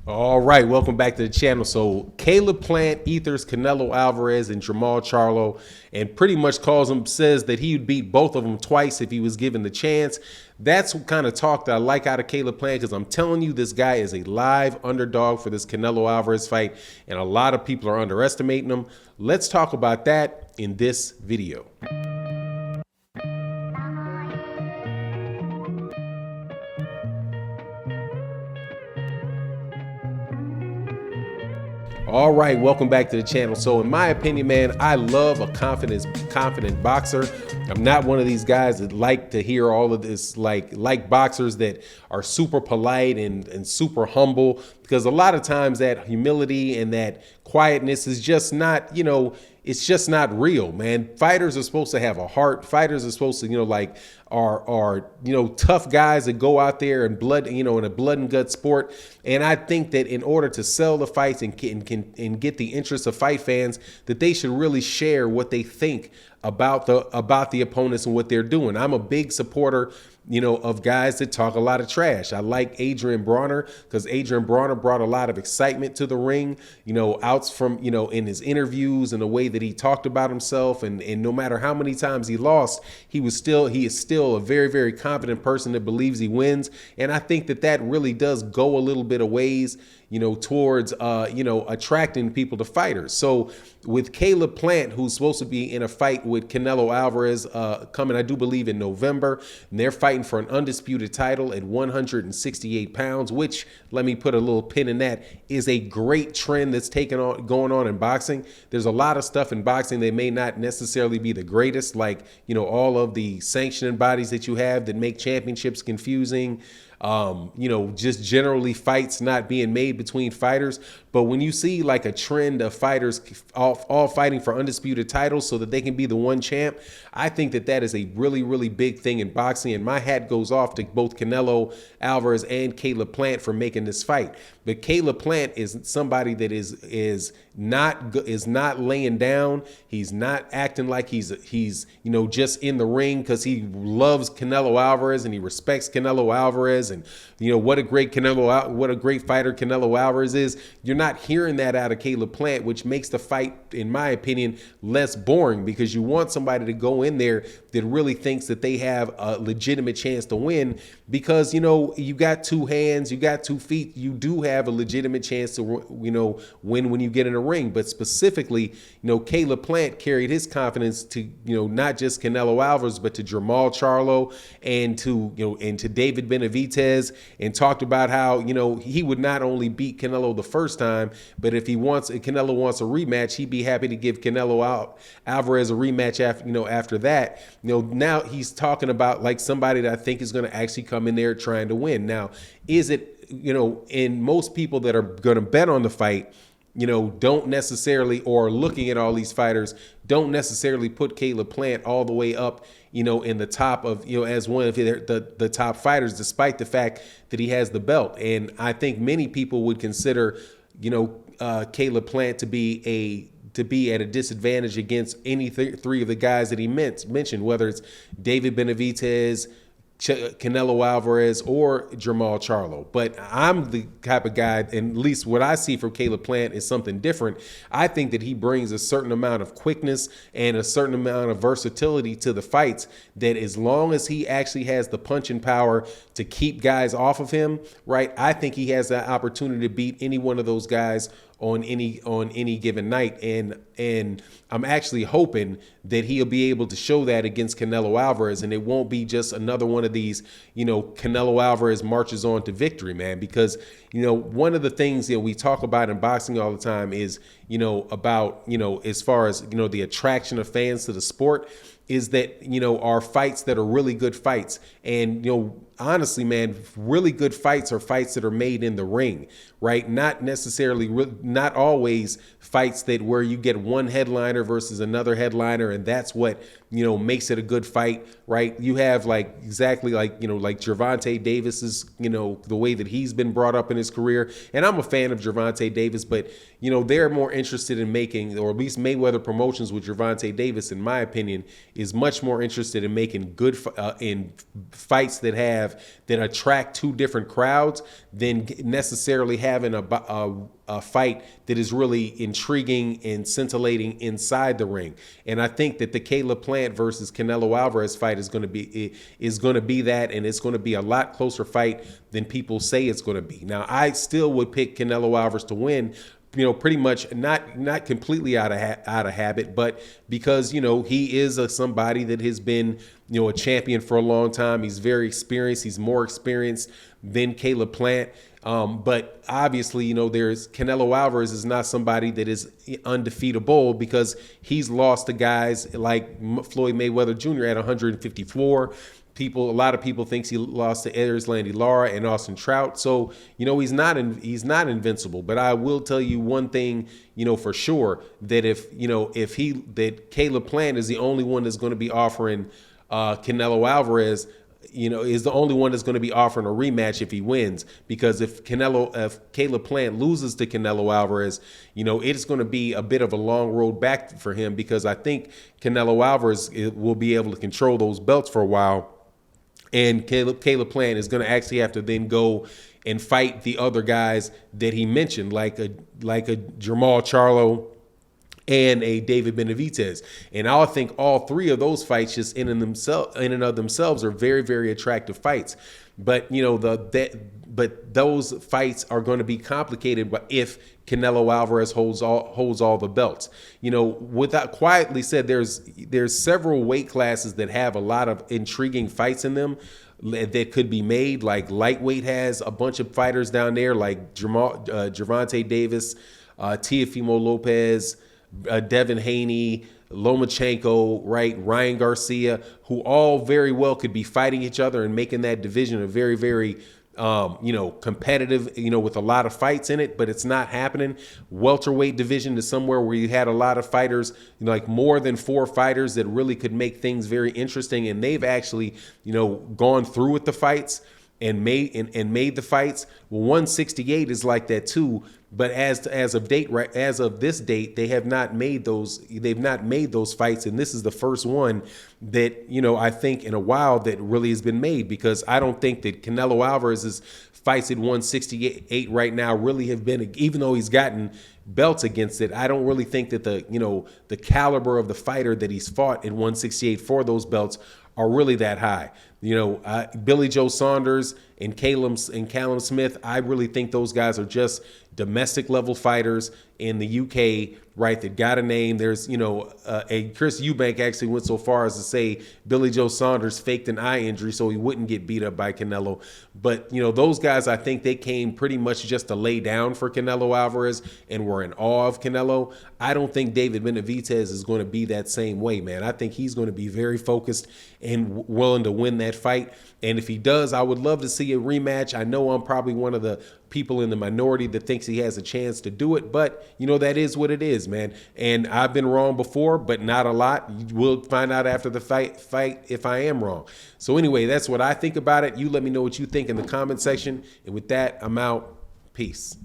All right, welcome back to the channel. So Caleb Plant ethers Canelo Alvarez and Jermall Charlo, and pretty much says that he would beat both of them twice if he was given the chance. That's what kind of talk that I like out of Caleb Plant, because I'm telling you, this guy is a live underdog for this Canelo Alvarez fight, and a lot of people are underestimating him. Let's talk about that in this video. All right, welcome back to the channel. So in my opinion, man, I love a confident boxer. I'm not one of these guys that like to hear all of this, like boxers that are super polite and super humble, because a lot of times that humility and that quietness is just not, it's just not real, man. Fighters are supposed to have a heart. Fighters are supposed to, are tough guys that go out there and in a blood and gut sport. And I think that in order to sell the fights and get the interest of fight fans, that they should really share what they think about the opponents and what they're doing. I'm a big supporter, of guys that talk a lot of trash. I like Adrian Bronner, because Adrian Bronner brought a lot of excitement to the ring, outs from, in his interviews and the way that he talked about himself. And no matter how many times he lost, he is still a very, very confident person that believes he wins. And I think that really does go a little bit of ways, towards, attracting people to fighters. So with Caleb Plant, who's supposed to be in a fight with Canelo Alvarez coming, I do believe, in November, and they're fighting for an undisputed title at 168 pounds, which, let me put a little pin in that, is a great trend that's going on in boxing. There's a lot of stuff in boxing that may not necessarily be the greatest, like, all of the sanctioning bodies that you have that make championships confusing, just generally fights not being made between fighters. But when you see like a trend of fighters all fighting for undisputed titles so that they can be the one champ, I think that is a really, really big thing in boxing. And my hat goes off to both Canelo Alvarez and Caleb Plant for making this fight. But Caleb Plant is somebody that is not laying down. He's not acting like he's just in the ring because he loves Canelo Alvarez and he respects Canelo Alvarez, and what a great fighter Canelo Alvarez is. You're not hearing that out of Caleb Plant, which makes the fight, in my opinion, less boring, because you want somebody to go in there that really thinks that they have a legitimate chance to win, because you got two hands, you got 2 feet, you do have a legitimate chance to win when you get in a ring. But specifically, Caleb Plant carried his confidence to not just Canelo Alvarez, but to Jermall Charlo and to David Benavidez, and talked about how he would not only beat Canelo the first time, but if Canelo wants a rematch, he'd be happy to give Canelo Alvarez a rematch after that. Now he's talking about like somebody that I think is going to actually come in there trying to win. Now, is it, and most people that are going to bet on the fight, don't necessarily, or looking at all these fighters, don't necessarily put Caleb Plant all the way up, in the top of, as one of the top fighters, despite the fact that he has the belt. And I think many people would consider, Caleb Plant to be at a disadvantage against any three of the guys that he mentioned, whether it's David Benavidez, Canelo Alvarez, or Jermall Charlo. But I'm the type of guy, and at least what I see from Caleb Plant is something different. I think that he brings a certain amount of quickness and a certain amount of versatility to the fights, that as long as he actually has the punching power to keep guys off of him, right, I think he has that opportunity to beat any one of those guys on any given night. And I'm actually hoping that he'll be able to show that against Canelo Alvarez, and it won't be just another one of these, Canelo Alvarez marches on to victory, man. Because, one of the things that we talk about in boxing all the time is, about, as far as, the attraction of fans to the sport, is that, our fights that are really good fights. And, honestly, man, really good fights are fights that are made in the ring, right? Not necessarily, not always fights where you get one headliner versus another headliner, and that's what, makes it a good fight, right? You have exactly like Gervonta Davis's, the way that he's been brought up in his career. And I'm a fan of Gervonta Davis, but, they're more interested in making, or at least Mayweather Promotions with Gervonta Davis, in my opinion, is much more interested in making good in fights that have that attract two different crowds than necessarily having a fight that is really intriguing and scintillating inside the ring. And I think that the Caleb Plant versus Canelo Alvarez fight is going to be that, and it's going to be a lot closer fight than people say it's going to be. Now, I still would pick Canelo Alvarez to win, pretty much not completely out of habit, but because, he is somebody that has been, a champion for a long time. He's very experienced. He's more experienced than Caleb Plant. But obviously, there's Canelo Alvarez is not somebody that is undefeatable because he's lost to guys like Floyd Mayweather Jr. at 154. A lot of people thinks he lost to Erislandy Lara and Austin Trout. So, he's not invincible. But I will tell you one thing, for sure, that that Caleb Plant is the only one that's going to be offering Canelo Alvarez, is the only one that's going to be offering a rematch if he wins. Because if Caleb Plant loses to Canelo Alvarez, it's going to be a bit of a long road back for him, because I think Canelo Alvarez will be able to control those belts for a while. And Caleb Plant is going to actually have to then go and fight the other guys that he mentioned, like a Jermall Charo and a David Benavidez. And I think all three of those fights just in and of themselves are very, very attractive fights. But but those fights are going to be complicated if Canelo Alvarez holds all the belts. Without quietly said, there's several weight classes that have a lot of intriguing fights in them that could be made. Like lightweight has a bunch of fighters down there, like Gervonta Davis, Teofimo Lopez, Devin Haney, Lomachenko, right, Ryan Garcia, who all very well could be fighting each other and making that division a very, very competitive, with a lot of fights in it, but it's not happening. Welterweight division is somewhere where you had a lot of fighters, like more than 4 fighters that really could make things very interesting, and they've actually, gone through with the fights and made the fights. Well, 168 is like that too. But as of this date, they have not made those. They've not made those fights, and this is the first one that I think in a while that really has been made, because I don't think that Canelo Alvarez's fights at 168 right now really have been, even though he's gotten belts against it, I don't really think that the caliber of the fighter that he's fought at 168 for those belts are really that high. Billy Joe Saunders and Callum Smith, I really think those guys are just domestic level fighters in the UK, right, that got a name. There's, a Chris Eubank actually went so far as to say Billy Joe Saunders faked an eye injury so he wouldn't get beat up by Canelo. But, those guys, I think they came pretty much just to lay down for Canelo Alvarez and were in awe of Canelo. I don't think David Benavidez is going to be that same way, man. I think he's going to be very focused and willing to win that fight. And if he does, I would love to see a rematch. I know I'm probably one of the people in the minority that thinks he has a chance to do it, but that is what it is, man. And I've been wrong before, but not a lot. We'll find out after the fight if I am wrong. So anyway, that's what I think about it. You let me know what you think in the comment section. And with that, I'm out. Peace.